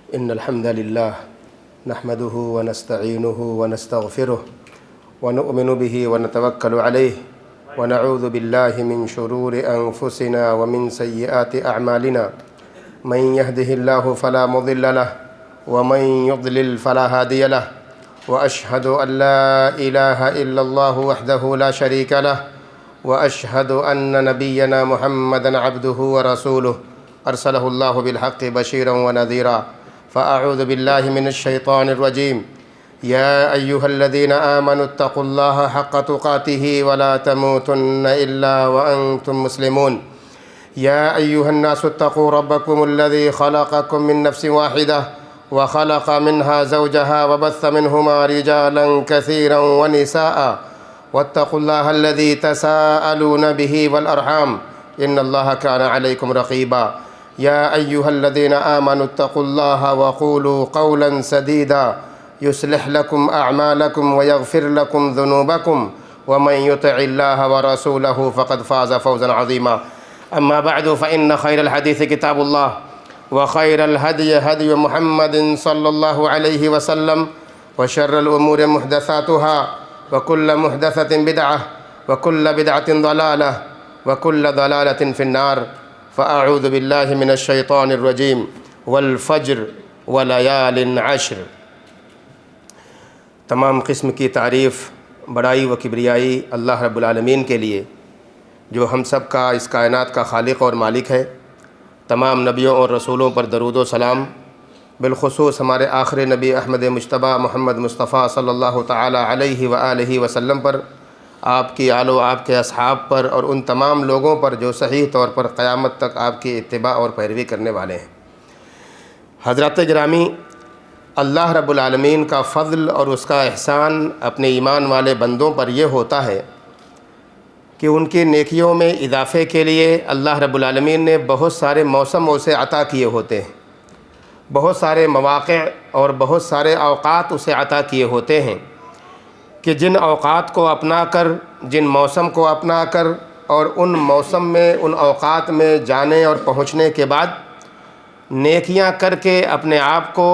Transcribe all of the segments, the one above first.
إن الحمد لله نحمده ونستعينه ونستغفره ونؤمن به ونتوكل عليه ونعوذ بالله من شرور أنفسنا ومن سيئات أعمالنا من يهده الله فلا مضل له ومن يضلل فلا هادي له وأشهد أن لا إله إلا الله وحده لا شريك له وأشهد أن نبينا محمدا عبده ورسوله أرسله الله بالحق بشيرا ونذيرا فأعوذ بالله من الشيطان الرجيم يا أيها الذين آمنوا اتقوا الله حق تقاته ولا تموتن إلا وأنتم مسلمون يا أيها الناس اتقوا ربكم الذي خلقكم من نفس واحدة وخلق منها زوجها وبث منهما رجالا كثيرا ونساء واتقوا الله الذي تساءلون به والأرحام إن الله كان عليكم رقيبا يا أيها الذين آمنوا اتقوا الله وقولوا قولا سديدا يصلح لكم أعمالكم ويغفر لكم ذنوبكم ومن يطع الله ورسوله فقد فاز فوزا عظيما أما بعد فإن خير الحديث كتاب الله وخير الهدي هدي محمد صلى الله عليه وسلم وشر الأمور محدثاتها وكل محدثة بدعة وكل بدعة ضلالة وكل ضلالة في النار فأعوذ بالله من الشيطان الرجيم والفجر وليال عشر۔ تمام قسم کی تعریف، بڑائی و کبریائی اللہ رب العالمین کے لیے جو ہم سب کا، اس کائنات کا خالق اور مالک ہے۔ تمام نبیوں اور رسولوں پر درود و سلام، بالخصوص ہمارے آخری نبی احمد مجتبیٰ محمد مصطفیٰ صلی اللہ تعالی علیہ وآلہ وسلم پر، آپ کی آل و آپ کے اصحاب پر، اور ان تمام لوگوں پر جو صحیح طور پر قیامت تک آپ کی اتباع اور پیروی کرنے والے ہیں۔ حضرات گرامی، اللہ رب العالمین کا فضل اور اس کا احسان اپنے ایمان والے بندوں پر یہ ہوتا ہے کہ ان کی نیکیوں میں اضافے کے لیے اللہ رب العالمین نے بہت سارے موسم اسے عطا کیے ہوتے ہیں، بہت سارے مواقع اور بہت سارے اوقات اسے عطا کیے ہوتے ہیں کہ جن اوقات کو اپنا کر، جن موسم کو اپنا کر اور ان موسم میں، ان اوقات میں جانے اور پہنچنے کے بعد نیکیاں کر کے اپنے آپ کو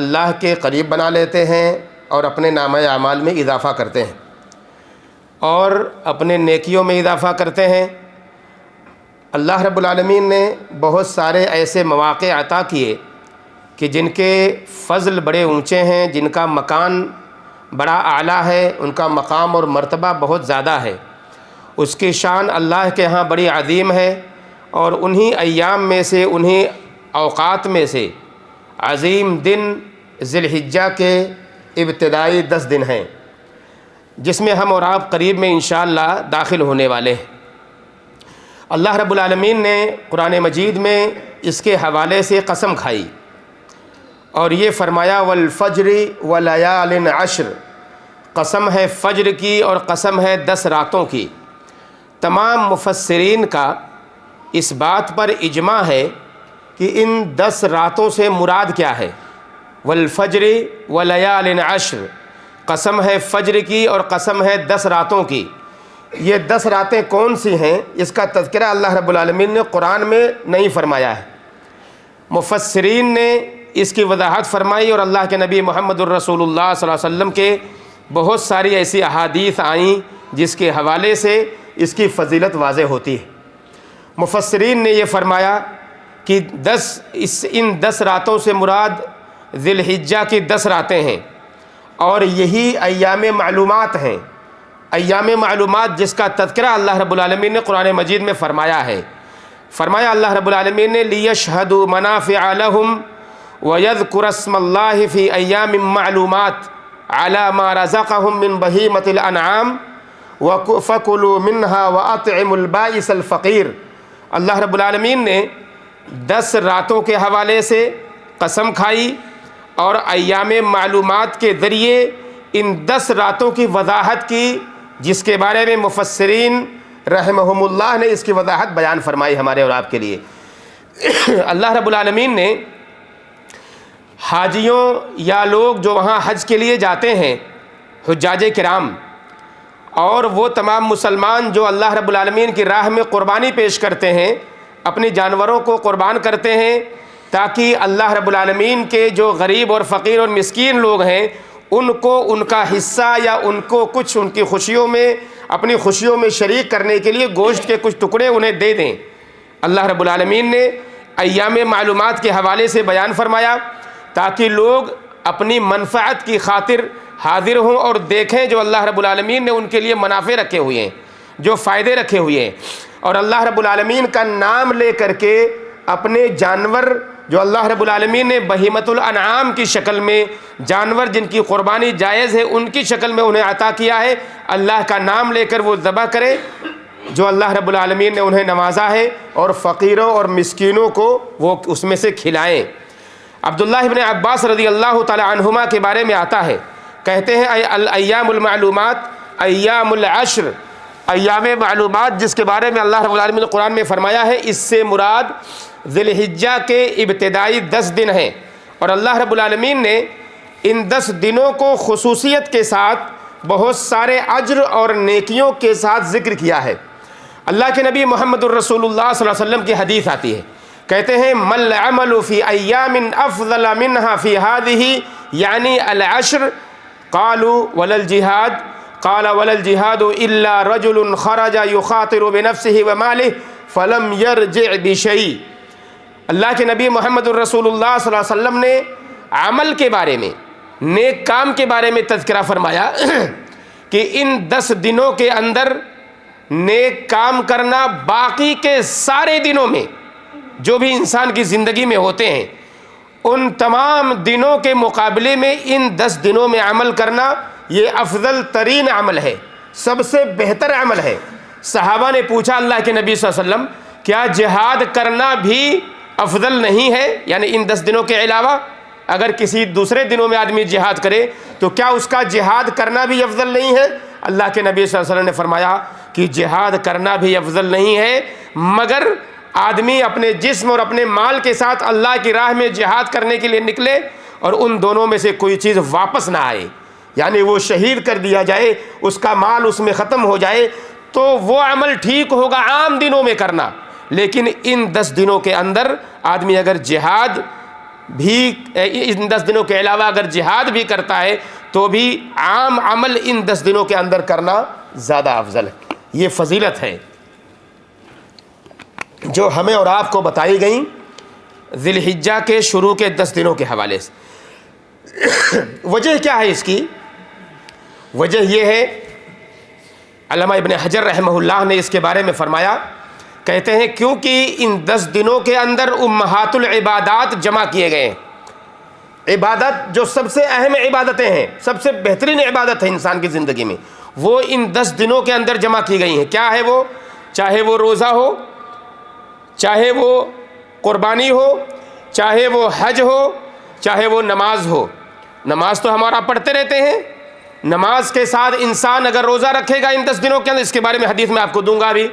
اللہ کے قریب بنا لیتے ہیں اور اپنے نامہ اعمال میں اضافہ کرتے ہیں، اور اپنے نیکیوں میں اضافہ کرتے ہیں۔ اللہ رب العالمین نے بہت سارے ایسے مواقع عطا کیے کہ جن کے فضل بڑے اونچے ہیں، جن کا مکان بڑا اعلیٰ ہے، ان کا مقام اور مرتبہ بہت زیادہ ہے، اس کی شان اللہ کے ہاں بڑی عظیم ہے۔ اور انہی ایام میں سے، انہی اوقات میں سے عظیم دن ذی الحجہ کے ابتدائی 10 دن ہیں، جس میں ہم اور آپ قریب میں انشاءاللہ داخل ہونے والے ہیں۔ اللہ رب العالمین نے قرآن مجید میں اس کے حوالے سے قسم کھائی اور یہ فرمایا والفجر ولیال عشر، قسم ہے فجر کی اور قسم ہے 10 راتوں کی۔ تمام مفسرین کا اس بات پر اجماع ہے کہ ان 10 راتوں سے مراد کیا ہے۔ والفجر ولیال عشر، قسم ہے فجر کی اور قسم ہے 10 راتوں کی۔ یہ 10 راتیں کون سی ہیں، اس کا تذکرہ اللہ رب العالمین نے قرآن میں نہیں فرمایا ہے، مفسرین نے اس کی وضاحت فرمائی، اور اللہ کے نبی محمد الرسول اللہ صلی اللہ علیہ وسلم کے بہت ساری ایسی احادیث آئیں جس کے حوالے سے اس کی فضیلت واضح ہوتی ہے۔ مفسرین نے یہ فرمایا کہ ان 10 راتوں سے مراد ذی الحجہ کی 10 راتیں ہیں، اور یہی ایام معلومات ہیں، ایام معلومات جس کا تذکرہ اللہ رب العالمین نے قرآن مجید میں فرمایا ہے۔ فرمایا اللہ رب العالمین نے لِيَشْهَدُوا مَنَافِعَ لَهُمْ وَيَذْكُرَ اسْمَ اللَّهِ فِي أَيَّامٍ مَّعْلُومَاتٍ عَلَى مَا رَزَقَهُم مِّن بَهِيمَةِ الْأَنْعَامِ فَكُلُوا مِنْهَا وَأَطْعِمُوا الْبَائِسَ الْفَقِيرَ۔ اللہ رب العالمین نے 10 راتوں کے حوالے سے قسم کھائی اور ایام معلومات کے ذریعے ان 10 راتوں کی وضاحت کی، جس کے بارے میں مفسرین رحمہم اللہ نے اس کی وضاحت بیان فرمائی ہمارے اور آپ کے لیے۔ اللہ رب العالمین نے حاجیوں یا لوگ جو وہاں حج کے لیے جاتے ہیں، حجاج کرام، اور وہ تمام مسلمان جو اللہ رب العالمین کی راہ میں قربانی پیش کرتے ہیں، اپنے جانوروں کو قربان کرتے ہیں، تاکہ اللہ رب العالمین کے جو غریب اور فقیر اور مسکین لوگ ہیں ان کو ان کا حصہ یا ان کو کچھ ان کی خوشیوں میں اپنی خوشیوں میں شریک کرنے کے لیے گوشت کے کچھ ٹکڑے انہیں دے دیں۔ اللہ رب العالمین نے ایام معلومات کے حوالے سے بیان فرمایا تاکہ لوگ اپنی منفعت کی خاطر حاضر ہوں اور دیکھیں جو اللہ رب العالمین نے ان کے لیے منافع رکھے ہوئے ہیں، جو فائدے رکھے ہوئے ہیں، اور اللہ رب العالمین کا نام لے کر کے اپنے جانور جو اللہ رب العالمین نے بہیمۃ الانعام کی شکل میں جانور جن کی قربانی جائز ہے ان کی شکل میں انہیں عطا کیا ہے، اللہ کا نام لے کر وہ ذبح کریں جو اللہ رب العالمین نے انہیں نوازا ہے، اور فقیروں اور مسکینوں کو وہ اس میں سے کھلائیں۔ عبداللہ ابن عباس رضی اللہ تعالی عنہما کے بارے میں آتا ہے، کہتے ہیں ایام المعلومات ایام العشر، ایام معلومات جس کے بارے میں اللہ رب العالمین نے قرآن میں فرمایا ہے اس سے مراد ذی الحجہ کے ابتدائی 10 دن ہیں، اور اللہ رب العالمین نے ان 10 دنوں کو خصوصیت کے ساتھ بہت سارے اجر اور نیکیوں کے ساتھ ذکر کیا ہے۔ اللہ کے نبی محمد الرسول اللہ صلی اللہ علیہ وسلم کی حدیث آتی ہے، کہتے ہیں مل عمل فی ایام افضل منها فی هذه یعنی العشر قالوا ولا الجہاد قال ولا الجہاد الا رجل خرج یخاطر بنفسه وماله فلم یرجع بشیء۔ اللہ کے نبی محمد الرسول اللہ صلی اللہ علیہ وسلم نے عمل کے بارے میں، نیک کام کے بارے میں تذکرہ فرمایا کہ ان 10 دنوں کے اندر نیک کام کرنا باقی کے سارے دنوں میں جو بھی انسان کی زندگی میں ہوتے ہیں ان تمام دنوں کے مقابلے میں ان 10 دنوں میں عمل کرنا یہ افضل ترین عمل ہے، سب سے بہتر عمل ہے۔ صحابہ نے پوچھا اللہ کے نبی صلی اللہ علیہ وسلم کیا جہاد کرنا بھی افضل نہیں ہے، یعنی ان 10 دنوں کے علاوہ اگر کسی دوسرے دنوں میں آدمی جہاد کرے تو کیا اس کا جہاد کرنا بھی افضل نہیں ہے؟ اللہ کے نبی صلی اللہ علیہ وسلم نے فرمایا کہ جہاد کرنا بھی افضل نہیں ہے، مگر آدمی اپنے جسم اور اپنے مال کے ساتھ اللہ کی راہ میں جہاد کرنے کے لیے نکلے اور ان دونوں میں سے کوئی چیز واپس نہ آئے، یعنی وہ شہید کر دیا جائے، اس کا مال اس میں ختم ہو جائے، تو وہ عمل ٹھیک ہوگا عام دنوں میں کرنا، لیکن ان 10 دنوں کے اندر آدمی اگر جہاد بھی ان 10 دنوں کے علاوہ اگر جہاد بھی کرتا ہے تو بھی عام عمل ان 10 دنوں کے اندر کرنا زیادہ افضل ہے۔ یہ فضیلت ہے جو ہمیں اور آپ کو بتائی گئیں ذی الحجہ کے شروع کے 10 دنوں کے حوالے سے۔ وجہ کیا ہے اس کی؟ وجہ یہ ہے، علامہ ابن حجر رحمہ اللہ نے اس کے بارے میں فرمایا، کہتے ہیں کیونکہ ان 10 دنوں کے اندر امہات العبادات جمع کیے گئے ہیں، عبادت جو سب سے اہم عبادتیں ہیں، سب سے بہترین عبادت ہے انسان کی زندگی میں، وہ ان 10 دنوں کے اندر جمع کی گئی ہیں۔ کیا ہے وہ؟ چاہے وہ روزہ ہو، چاہے وہ قربانی ہو، چاہے وہ حج ہو، چاہے وہ نماز ہو۔ نماز تو ہمارا پڑھتے رہتے ہیں، نماز کے ساتھ انسان اگر روزہ رکھے گا ان 10 دنوں کے اندر، اس کے بارے میں حدیث میں آپ کو دوں گا بھی،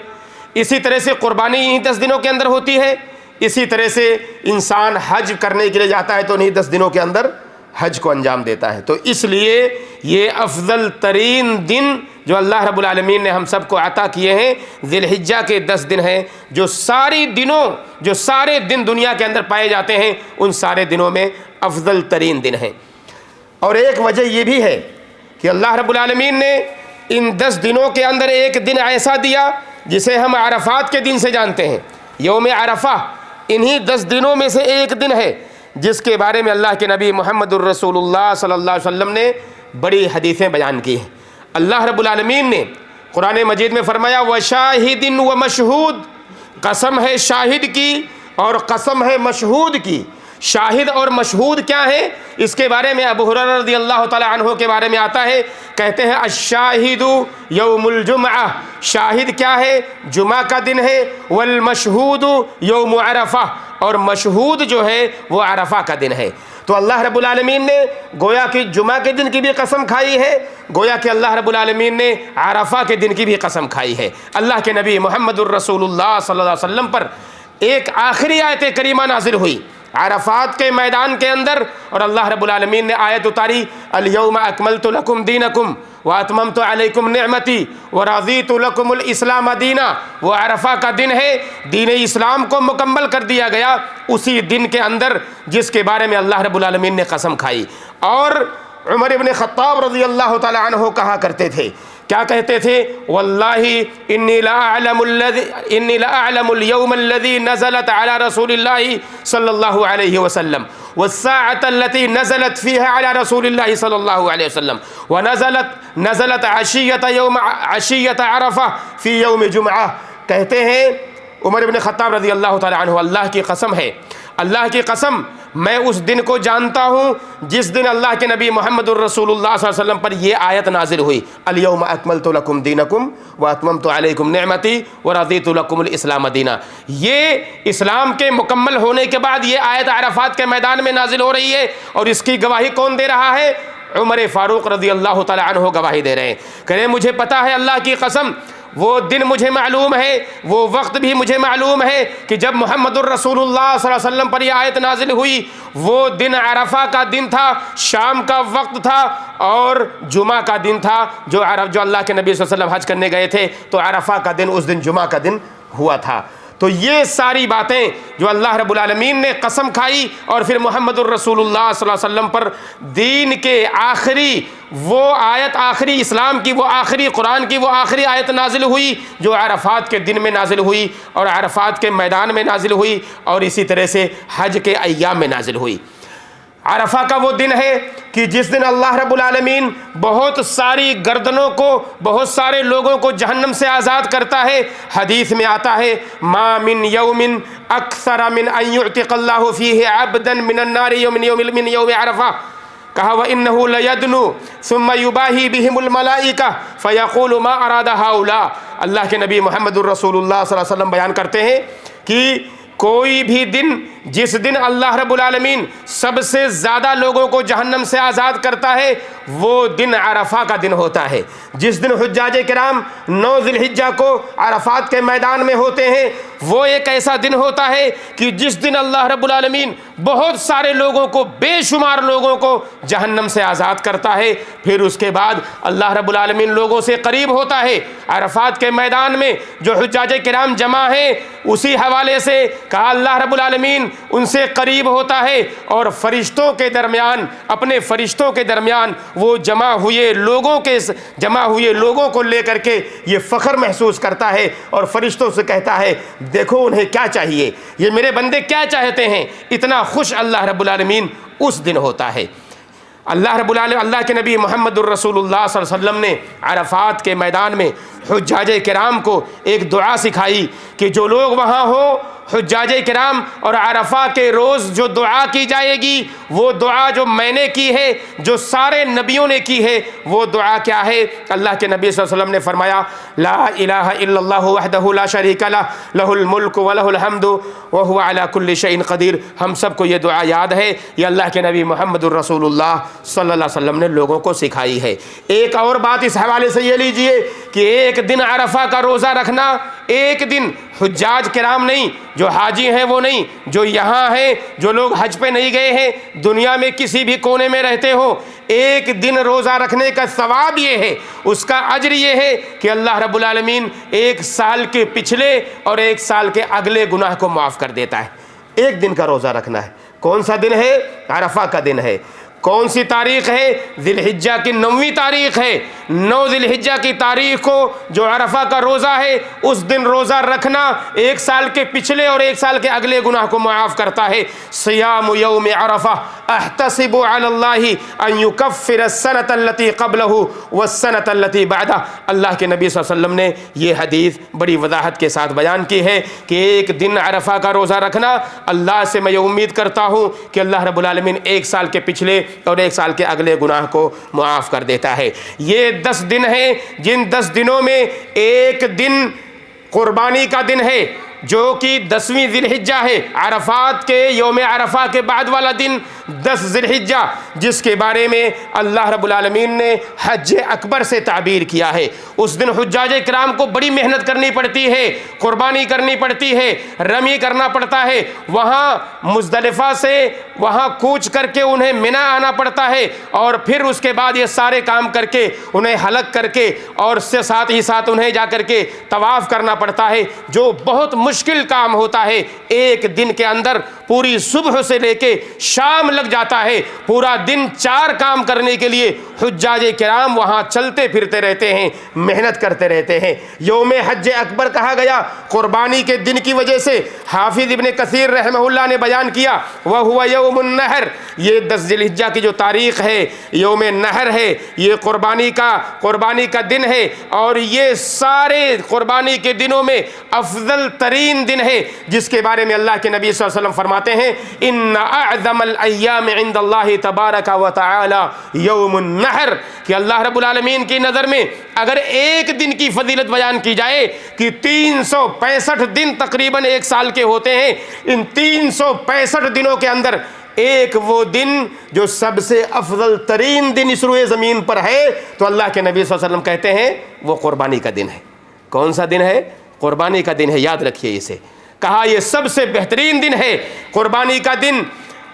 اسی طرح سے قربانی انہی 10 دنوں کے اندر ہوتی ہے، اسی طرح سے انسان حج کرنے کے لیے جاتا ہے تو انہی 10 دنوں کے اندر حج کو انجام دیتا ہے۔ تو اس لیے یہ افضل ترین دن جو اللہ رب العالمین نے ہم سب کو عطا کیے ہیں ذی الحجہ کے 10 دن ہیں، جو سارے دن دنیا کے اندر پائے جاتے ہیں ان سارے دنوں میں افضل ترین دن ہیں۔ اور ایک وجہ یہ بھی ہے کہ اللہ رب العالمین نے ان 10 دنوں کے اندر ایک دن ایسا دیا جسے ہم عرفات کے دن سے جانتے ہیں، یوم عرفہ انہی 10 دنوں میں سے ایک دن ہے جس کے بارے میں اللہ کے نبی محمد الرسول اللہ صلی اللہ علیہ وسلم نے بڑی حدیثیں بیان کی ہیں۔ اللہ رب العالمین نے قرآن مجید میں فرمایا وَشَاهِدٍ وَمَشْهُودٍ، قسم ہے شاہد کی اور قسم ہے مشہود کی۔ شاہد اور مشہود کیا ہے؟ اس کے بارے میں ابو ہریرہ رضی اللہ تعالی عنہ کے بارے میں آتا ہے، کہتے ہیں الشاہد یوم الجمعہ، شاہد کیا ہے؟ جمعہ کا دن ہے، والمشہود یوم عرفہ، اور مشہود جو ہے وہ عرفہ کا دن ہے۔ تو اللہ رب العالمین نے گویا کہ جمعہ کے دن کی بھی قسم کھائی ہے، گویا کہ اللہ رب العالمین نے عرفہ کے دن کی بھی قسم کھائی ہے۔ اللہ کے نبی محمد الرسول اللہ صلی اللہ علیہ وسلم پر ایک آخری آیت کریمہ نازل ہوئی عرفات کے میدان کے اندر، اور اللہ رب العالمین نے آیت اتاری الیوم اکملت لکم دینکم وَأَتْمَمْتُ عَلَيْكُمْ نِعْمَتِي وَرَضِيتُ لَكُمُ الْإِسْلَامَ دِينًا، وہ عرفہ کا دن ہے، دین اسلام کو مکمل کر دیا گیا اسی دن کے اندر جس کے بارے میں اللہ رب العالمین نے قسم کھائی۔ اور عمر ابن خطاب رضی اللہ تعالی عنہ کہا کرتے تھے، کیا کہتے تھے؟ واللہ انی لا اعلم اليوم الذي نزلت على رسول الله صلی اللہ علیہ وسلم والساعة التي نزلت فيها على رسول الله صلی اللہ علیہ وسلم ونزلت عشیة عرفہ فی یوم جمعہ۔ کہتے ہیں عمر بن خطاب رضی اللہ تعالی عنہ، اللہ کی قسم ہے، اللہ کی قسم میں اس دن کو جانتا ہوں جس دن اللہ کے نبی محمد الرسول اللہ صلی اللہ علیہ وسلم پر یہ آیت نازل ہوئی، الیوم اکملت لکم دینکم واتممت علیکم نعمتی ورضیت لکم الاسلام دینا۔ یہ اسلام کے مکمل ہونے کے بعد یہ آیت عرفات کے میدان میں نازل ہو رہی ہے، اور اس کی گواہی کون دے رہا ہے؟ عمر فاروق رضی اللہ تعالی عنہ گواہی دے رہے ہیں، کہہ رہے ہیں مجھے پتا ہے اللہ کی قسم، وہ دن مجھے معلوم ہے، وہ وقت بھی مجھے معلوم ہے کہ جب محمد الرسول اللہ صلی اللہ علیہ وسلم پر یہ آیت نازل ہوئی وہ دن عرفہ کا دن تھا، شام کا وقت تھا اور جمعہ کا دن تھا، جو اللہ کے نبی صلی اللہ علیہ وسلم حج کرنے گئے تھے تو عرفہ کا دن اس دن جمعہ کا دن ہوا تھا۔ تو یہ ساری باتیں جو اللہ رب العالمین نے قسم کھائی اور پھر محمد الرسول اللہ صلی اللہ علیہ وسلم پر دین کے آخری وہ آیت، آخری اسلام کی وہ آخری، قرآن کی وہ آخری آیت نازل ہوئی جو عرفات کے دن میں نازل ہوئی اور عرفات کے میدان میں نازل ہوئی اور اسی طرح سے حج کے ایام میں نازل ہوئی۔ عرفہ کا وہ دن ہے کہ جس دن اللہ رب العالمین بہت ساری گردنوں کو، بہت سارے لوگوں کو جہنم سے آزاد کرتا ہے۔ حدیث میں آتا ہے ما من یوم اکثر من ان یعتق اللہ فیہ عبدا من النار من یوم عرفہ، کہا وَإِنَّهُ لَيَدْنُو ثُمَّ يُبَاهِي بِهِمُ الْمَلَائِكَةُ فَيَقُولُ مَا أَرَادَ هَؤُلَاءِ۔ اللہ کے نبی محمد الرسول اللہ صلی اللہ علیہ وسلم بیان کرتے ہیں کہ کوئی بھی دن جس دن اللہ رب العالمین سب سے زیادہ لوگوں کو جہنم سے آزاد کرتا ہے وہ دن عرفہ کا دن ہوتا ہے۔ جس دن حجاج کرام 9 ذی الحجہ کو عرفات کے میدان میں ہوتے ہیں وہ ایک ایسا دن ہوتا ہے کہ جس دن اللہ رب العالمین بہت سارے لوگوں کو، بے شمار لوگوں کو جہنم سے آزاد کرتا ہے۔ پھر اس کے بعد اللہ رب العالمین لوگوں سے قریب ہوتا ہے۔ عرفات کے میدان میں جو حجاج کرام جمع ہیں اسی حوالے سے کہا اللہ رب العالمین ان سے قریب ہوتا ہے اور فرشتوں کے درمیان، اپنے فرشتوں کے درمیان وہ جمع ہوئے لوگوں کو لے کر کے یہ فخر محسوس کرتا ہے اور فرشتوں سے کہتا ہے دیکھو انہیں کیا چاہیے، یہ میرے بندے کیا چاہتے ہیں۔ اتنا خوش اللہ رب العالمین اس دن ہوتا ہے۔ اللہ کے نبی محمد الرسول اللہ صلی اللہ علیہ وسلم نے عرفات کے میدان میں حجاج کرام کو ایک دعا سکھائی کہ جو لوگ وہاں ہوں، حجاج کرام، اور عرفہ کے روز جو دعا کی جائے گی وہ دعا جو میں نے کی ہے، جو سارے نبیوں نے کی ہے، وہ دعا کیا ہے؟ اللہ کے نبی صلی اللہ علیہ وسلم نے فرمایا لا الہ الا اللہ وحدہ لا شریک لہ لہ الملک ولہ الحمد وہو علی کل شیء قدیر۔ ہم سب کو یہ دعا یاد ہے، یہ اللہ کے نبی محمد الرسول اللہ صلی اللہ علیہ وسلم نے لوگوں کو سکھائی ہے۔ ایک اور بات اس حوالے سے یہ لیجئے کہ ایک دن عرفہ کا روزہ رکھنا، ایک دن حجاج کرام نہیں، جو حاجی ہیں وہ نہیں، جو یہاں ہیں، جو لوگ حج پہ نہیں گئے ہیں، دنیا میں کسی بھی کونے میں رہتے ہو، ایک دن روزہ رکھنے کا ثواب یہ ہے، اس کا اجر یہ ہے کہ اللہ رب العالمین ایک سال کے پچھلے اور ایک سال کے اگلے گناہ کو معاف کر دیتا ہے۔ ایک دن کا روزہ رکھنا ہے۔ کون سا دن ہے؟ عرفہ کا دن ہے۔ کون سی تاریخ ہے؟ ذی الحجہ کی 9ویں تاریخ ہے۔ 9 ذی الحجہ کی تاریخ کو جو عرفہ کا روزہ ہے اس دن روزہ رکھنا ایک سال کے پچھلے اور ایک سال کے اگلے گناہ کو معاف کرتا ہے۔ صیام یوم عرفہ احتسب علی اللہ ان یکفر السنۃ التي قبلہ والسنۃ التي بعدہ۔ اللہ کے نبی صلی اللہ علیہ وسلم نے یہ حدیث بڑی وضاحت کے ساتھ بیان کی ہے کہ ایک دن عرفہ کا روزہ رکھنا، اللہ سے میں یہ امید کرتا ہوں کہ اللہ رب العالمین ایک سال کے پچھلے اور ایک سال کے اگلے گناہ کو معاف کر دیتا ہے۔ یہ 10 دن ہیں جن 10 دنوں میں ایک دن قربانی کا دن ہے جو کہ 10ویں ذی الحجہ ہے۔ عرفات کے یوم عرفہ کے بعد والا دن 10 ذی الحجہ، جس کے بارے میں اللہ رب العالمین نے حج اکبر سے تعبیر کیا ہے۔ اس دن حجاج کرام کو بڑی محنت کرنی پڑتی ہے، قربانی کرنی پڑتی ہے، رمی کرنا پڑتا ہے، وہاں مزدلفہ سے وہاں کوچ کر کے انہیں منی آنا پڑتا ہے، اور پھر اس کے بعد یہ سارے کام کر کے انہیں حلق کر کے اور سے ساتھ ہی ساتھ انہیں جا کر کے طواف کرنا پڑتا ہے، جو بہت مشکل کام ہوتا ہے۔ ایک دن کے اندر پوری صبح سے لے کے شام لگ جاتا ہے، پورا دن 4 کام کرنے کے لیے حجاج کرام وہاں چلتے پھرتے رہتے ہیں، محنت کرتے رہتے ہیں۔ یوم حج اکبر کہا گیا قربانی کے دن کی وجہ سے۔ حافظ ابن کثیر رحمہ اللہ نے بیان کیا وَهُوَ يَوْمُ النَّحْرِ، یہ 10 ذی الحجہ کی جو تاریخ ہے یوم نحر ہے، یہ قربانی کا دن ہے، اور یہ سارے قربانی کے دنوں میں افضل ترین دن ہے، جس کے بارے میں اللہ کے نبی صلی اللہ علیہ وسلم فرماتے ہیں ان اعظم الایام عند اللہ تبارک و تعالی یوم النحر، کہ اللہ رب العالمین کی نظر میں اگر ایک دن کی فضیلت بیان کی جائے کہ 365 دن تقریباً ایک سال کے ہوتے ہیں، ان 365 دنوں کے اندر ایک وہ دن جو سب سے افضل ترین دن اس روئے زمین پر ہے، تو اللہ کے نبی صلی اللہ علیہ وسلم کہتے ہیں وہ قربانی کا دن ہے۔ کون سا دن ہے؟ قربانی کا دن ہے، یاد رکھیے اسے۔ کہا یہ سب سے بہترین دن ہے قربانی کا دن،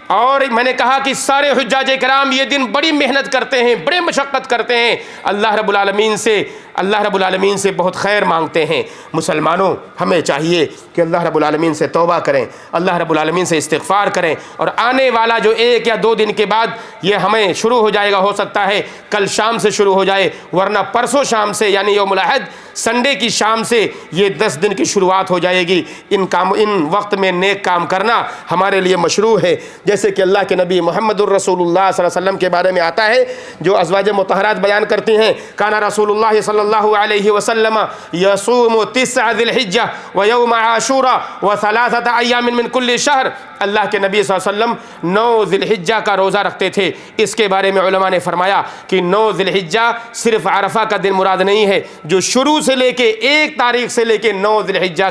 اور میں نے کہا کہ سارے حجاج کرام یہ دن بڑی محنت کرتے ہیں، بڑے مشقت کرتے ہیں، اللہ رب العالمین سے بہت خیر مانگتے ہیں۔ مسلمانوں، ہمیں چاہیے کہ اللہ رب العالمین سے توبہ کریں، اللہ رب العالمین سے استغفار کریں، اور آنے والا جو 1 یا 2 دن کے بعد یہ ہمیں شروع ہو جائے گا، ہو سکتا ہے کل شام سے شروع ہو جائے، ورنہ پرسوں شام سے یعنی یوم الاحد سنڈے کی شام سے یہ 10 دن کی شروعات ہو جائے گی۔ ان وقت میں نیک کام کرنا ہمارے لیے مشروع ہے، جیسے کہ اللہ کے نبی محمد الرسول اللہ صلی اللہ علیہ وسلم کے بارے میں آتا ہے، جو ازواج مطہرات بیان کرتی ہیں کانا رسول اللہ صلی اللہ علیہ وسلم یصوم 9 ذی الحجہ ویوم عاشوراء و3 ایام من کل شہر، اللہ کے نبی صلی اللہ علیہ وسلم 9 ذی الحجہ کا روزہ رکھتے تھے۔ اس کے بارے میں علماء نے فرمایا کہ 9 ذی الحجہ صرف عرفہ کا دن مراد نہیں ہے، جو شروع سے لے کے 1 تاریخ سے لے کے 9 ذی الحجہ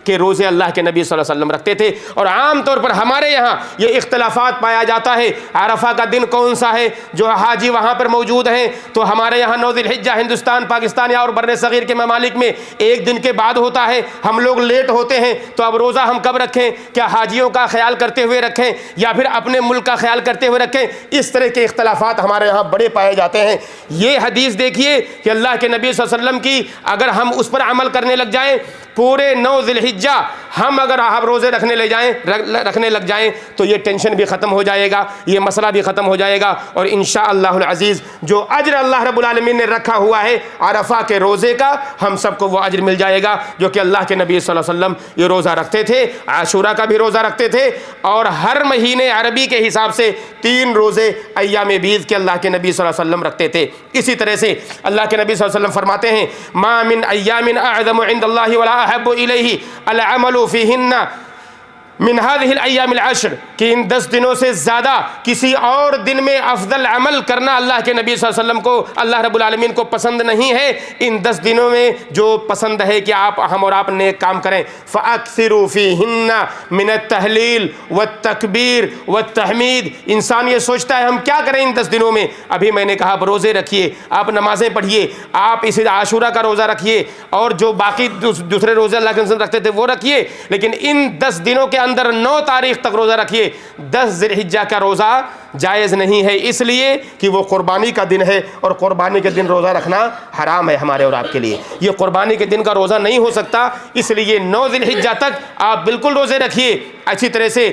کے روزے اللہ کے نبی صلی اللہ علیہ وسلم رکھتے تھے۔ اور عام طور پر ہمارے یہاں یہ اختلافات پایا جاتا ہے، عرفہ کا دن کون سا ہے، جو حاجی وہاں پر موجود ہیں تو ہمارے یہاں 9 ذی الحجہ ہندوستان، پاکستان یا اور بر صغیر کے ممالک میں 1 دن کے بعد ہوتا ہے، ہم لوگ لیٹ ہوتے ہیں، تو اب روزہ ہم کب رکھیں؟ کیا حاجیوں کا خیال کرتے ہوئے رکھیں یا پھر اپنے ملک کا خیال کرتے ہوئے رکھیں؟ اس طرح کے اختلافات ہمارے یہاں بڑے پائے جاتے ہیں۔ یہ حدیث دیکھیے کہ اللہ کے نبی صلی اللہ علیہ وسلم کی اگر ہم اس پر عمل کرنے لگ جائیں، پورے 9 ذی الحجہ ہم اگر روزے رکھنے لگ جائیں تو یہ ٹینشن بھی ختم ہو جائے گا، یہ مسئلہ بھی ختم ہو جائے گا، اور انشاءاللہ العزیز جو اجر اللہ رب العالمین نے رکھا ہوا ہے عرفہ کے روزے کا، ہم سب کو وہ اجر مل جائے گا جو کہ اللہ کے نبی صلی اللہ علیہ وسلم یہ روزہ رکھتے تھے، عاشورہ کا بھی روزہ رکھتے تھے، اور ہر مہینے عربی کے حساب سے 3 روزے ایام بیض کے اللہ کے نبی صلی اللہ علیہ وسلم رکھتے تھے۔ اسی طرح سے اللہ کے نبی صلی اللہ علیہ وسلم فرماتے ہیں ما من ایام اعظم عند اللہ ولا احب الیہ العمل فیہن من هذه الایام العشر، کہ ان 10 دنوں سے زیادہ کسی اور دن میں افضل عمل کرنا اللہ کے نبی صلی اللہ علیہ وسلم کو، اللہ رب العالمین کو پسند نہیں ہے۔ ان 10 دنوں میں جو پسند ہے کہ ہم اور آپ نیک کام کریں، فاکثروا فیہن من التہلیل والتکبیر والتحمید۔ انسان یہ سوچتا ہے ہم کیا کریں ان 10 دنوں میں؟ ابھی میں نے کہا آپ روزے رکھیے، آپ نمازیں پڑھیے، آپ اسی عاشورہ کا روزہ رکھیے، اور جو باقی دوسرے روزے اللہ کے رسول رکھتے تھے وہ رکھیے، لیکن ان 10 دنوں کے اندر 9 تاریخ تک روزہ رکھیے۔ 10 ذی الحجہ کا روزہ جائز نہیں ہے، اس لیے کہ وہ قربانی کا دن ہے، اور قربانی کے دن روزہ رکھنا حرام ہے ہمارے اور آپ کے لیے۔ یہ قربانی کے دن کا روزہ نہیں ہو سکتا، اس لیے 9 ذی الحجہ تک آپ بالکل روزے رکھیے۔ اچھی طرح سے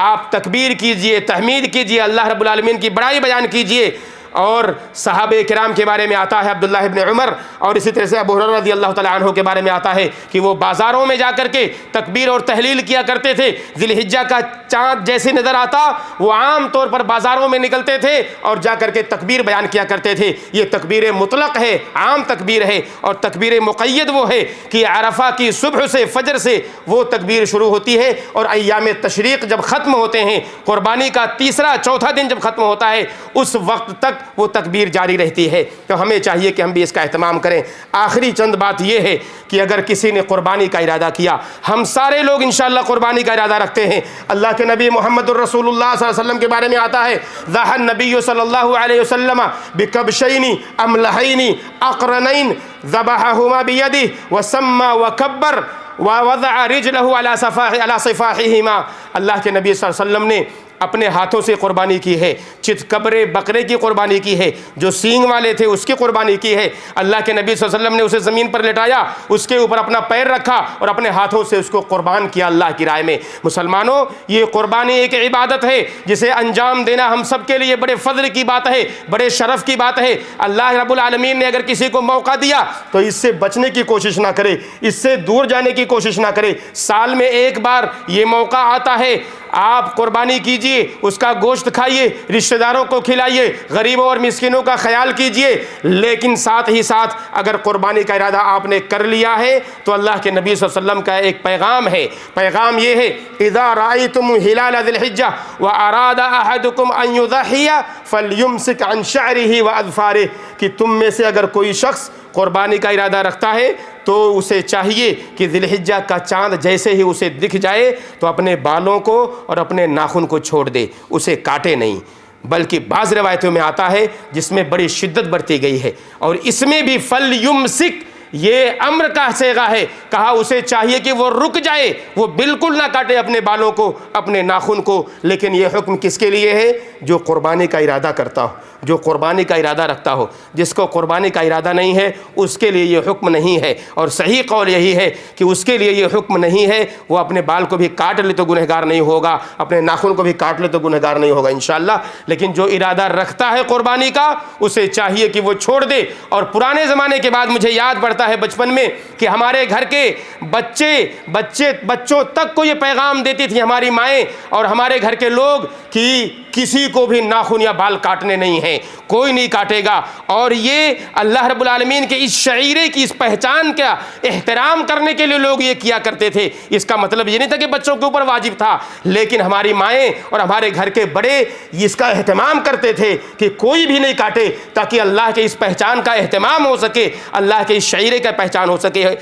آپ تکبیر کیجئے، تحمید کیجئے، اللہ رب العالمین کی بڑائی بیان کیجئے۔ اور صحابہ کرام کے بارے میں آتا ہے عبداللہ ابن عمر، اور اسی طرح سے ابو ہریرہ رضی اللہ تعالیٰ عنہ کے بارے میں آتا ہے کہ وہ بازاروں میں جا کر کے تکبیر اور تحلیل کیا کرتے تھے۔ ذی الحجہ کا چاند جیسے نظر آتا وہ عام طور پر بازاروں میں نکلتے تھے اور جا کر کے تکبیر بیان کیا کرتے تھے۔ یہ تکبیر مطلق ہے، عام تکبیر ہے، اور تکبیر مقید وہ ہے کہ عرفہ کی صبح سے، فجر سے وہ تکبیر شروع ہوتی ہے، اور ایام تشریق جب ختم ہوتے ہیں، قربانی کا 3 4 دن جب ختم ہوتا ہے، اس وقت تک تک وہ تکبیر جاری رہتی ہے، تو ہمیں چاہیے کہ ہم بھی اس کا اہتمام کریں۔ آخری چند بات یہ ہے کہ اگر کسی نے قربانی کا ارادہ کیا، ہم سارے لوگ انشاءاللہ قربانی کا ارادہ رکھتے ہیں۔ اللہ کے نبی محمد الرسول اللہ صلی اللہ علیہ وسلم کے بارے میں آتا ہے، ذبح النبی صلی اللہ علیہ وسلم بکبشین املحین اقرنین ذبحہما بیدہ وسمى وکبر ووضع رجلہ علی صفاحہما۔ اللہ کے نبی صلی اللہ علیہ وسلم نے اپنے ہاتھوں سے قربانی کی ہے، چتکبرے بکرے کی قربانی کی ہے، جو سینگ والے تھے اس کی قربانی کی ہے۔ اللہ کے نبی صلی اللہ علیہ وسلم نے اسے زمین پر لٹایا، اس کے اوپر اپنا پیر رکھا اور اپنے ہاتھوں سے اس کو قربان کیا اللہ کی راہ میں۔ مسلمانوں، یہ قربانی ایک عبادت ہے جسے انجام دینا ہم سب کے لیے بڑے فضل کی بات ہے، بڑے شرف کی بات ہے۔ اللہ رب العالمین نے اگر کسی کو موقع دیا تو اس سے بچنے کی کوشش نہ کرے، اس سے دور جانے کی کوشش نہ کرے۔ سال میں ایک بار یہ موقع آتا ہے، آپ قربانی کیجئے، اس کا گوشت کھائیے، رشتہ داروں کو کھلائیے، غریبوں اور مسکینوں کا خیال کیجئے، لیکن ساتھ ہی ساتھ اگر قربانی کا ارادہ آپ نے کر لیا ہے تو اللہ کے نبی صلی اللہ علیہ وسلم کا ایک پیغام ہے۔ پیغام یہ ہے، اذا رأیتم ہلال ذی الحجہ واراد احدکم ان یضحی فلیمسک عن شعرہ واظفارہ، کہ تم میں سے اگر کوئی شخص قربانی کا ارادہ رکھتا ہے تو اسے چاہیے کہ ذی الحجہ کا چاند جیسے ہی اسے دکھ جائے تو اپنے بالوں کو اور اپنے ناخن کو چھوڑ دے، اسے کاٹے نہیں۔ بلکہ بعض روایتوں میں آتا ہے جس میں بڑی شدت برتی گئی ہے، اور اس میں بھی فلیمسک یہ امر کا صیغہ ہے، کہا اسے چاہیے کہ وہ رک جائے، وہ بالکل نہ کاٹے اپنے بالوں کو، اپنے ناخن کو۔ لیکن یہ حکم کس کے لیے ہے؟ جو قربانی کا ارادہ کرتا ہو، جو قربانی کا ارادہ رکھتا ہو۔ جس کو قربانی کا ارادہ نہیں ہے اس کے لیے یہ حکم نہیں ہے، اور صحیح قول یہی ہے کہ اس کے لیے یہ حکم نہیں ہے۔ وہ اپنے بال کو بھی کاٹ لے تو گنہگار نہیں ہوگا، اپنے ناخن کو بھی کاٹ لے تو گنہگار نہیں ہوگا انشاءاللہ۔ لیکن جو ارادہ رکھتا ہے قربانی کا، اسے چاہیے کہ وہ چھوڑ دے۔ اور پرانے زمانے کے بعد مجھے یاد پڑتا ہے بچپن میں کہ ہمارے گھر کے بچوں تک کو یہ پیغام دیتی تھی ہماری مائیں اور ہمارے گھر کے لوگ کہ کسی کو بھی ناخن یا بال کاٹنے نہیں ہیں، کوئی نہیں کاٹے گا۔ اور یہ اللہ رب العالمین کے اس شعیرے کی، اس پہچان کا احترام کرنے کے لیے لوگ یہ کیا کرتے تھے۔ اس کا مطلب یہ نہیں تھا کہ بچوں کے اوپر واجب تھا، لیکن ہماری مائیں اور ہمارے گھر کے بڑے اس کا اہتمام کرتے تھے کہ کوئی بھی نہیں کاٹے، تاکہ اللہ کے اس پہچان کا اہتمام ہو سکے، اللہ کے اس شعیرے کا پہچان ہو سکے۔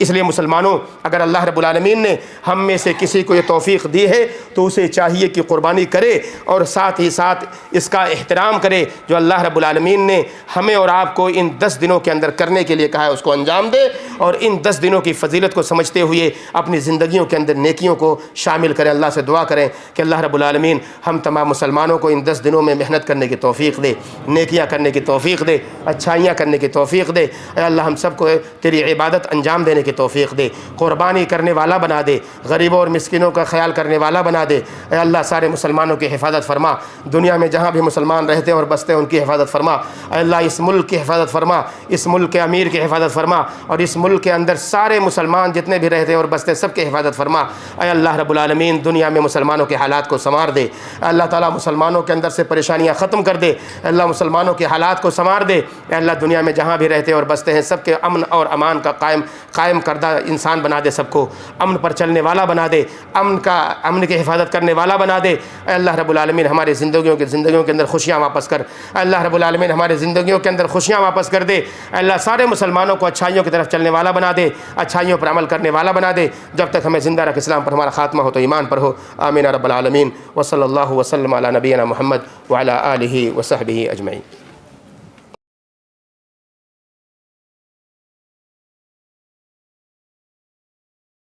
اس لیے مسلمانوں، اگر اللہ رب العالمین نے ہم میں سے کسی کو یہ توفیق دی ہے تو اسے چاہیے کہ قربانی کرے، اور ساتھ ہی ساتھ اس کا احترام کرے جو اللہ رب العالمین نے ہمیں اور آپ کو ان 10 دنوں کے اندر کرنے کے لیے کہا ہے، اس کو انجام دے، اور ان 10 دنوں کی فضیلت کو سمجھتے ہوئے اپنی زندگیوں کے اندر نیکیوں کو شامل کریں۔ اللہ سے دعا کریں کہ اللہ رب العالمین ہم تمام مسلمانوں کو ان 10 دنوں میں محنت کرنے کی توفیق دے، نیکیاں کرنے کی توفیق دے، اچھائیاں کرنے کی توفیق دے۔ اے اللہ ہم سب کو تیری عبادت انجام دینے کی توفیق دے، قربانی کرنے والا بنا دے، غریبوں اور مسکینوں کا خیال کرنے والا بنا دے۔ اے اللہ سارے مسلمانوں کی حفاظت فرما، دنیا میں جہاں بھی مسلمان رہتے ہیں اور بستے ہیں ان کی حفاظت فرما۔ اے اللہ اس ملک کی حفاظت فرما، اس ملک کے امیر کی حفاظت فرما، اور اس ملک کے اندر سارے مسلمان جتنے بھی رہتے ہیں اور بستے سب کی حفاظت فرما۔ اے اللہ رب العالمین دنیا میں مسلمانوں کے حالات کو سنوار دے۔ اے اللہ تعالیٰ مسلمانوں کے اندر سے پریشانیاں ختم کر دے۔ اے اللہ مسلمانوں کے حالات کو سنوار دے۔ اے اللہ دنیا میں جہاں بھی رہتے اور بستے ہیں سب کے امن اور امان کا قائم کردہ انسان بنا دے، سب کو امن پر چلنے والا بنا دے، امن کی حفاظت کرنے والا بنا دے۔ اے اللہ رب العالمین ہماری زندگیوں کے اندر خوشیاں واپس کر۔ اے اللہ رب العالمین ہماری زندگیوں کے اندر خوشیاں واپس کر دے۔ اے اللہ سارے مسلمانوں کو اچھائیوں کی طرف چلنے والا بنا دے، اچھائیوں پر عمل کرنے والا بنا دے۔ جب تک ہمیں زندہ رکھ، اسلام پر ہمارا خاتمہ ہو تو ایمان پر ہو۔ آمین رب العالمین، وصلی اللہ وسلم علی نبینا محمد وعلی آلہ وصحبہ اجمعین۔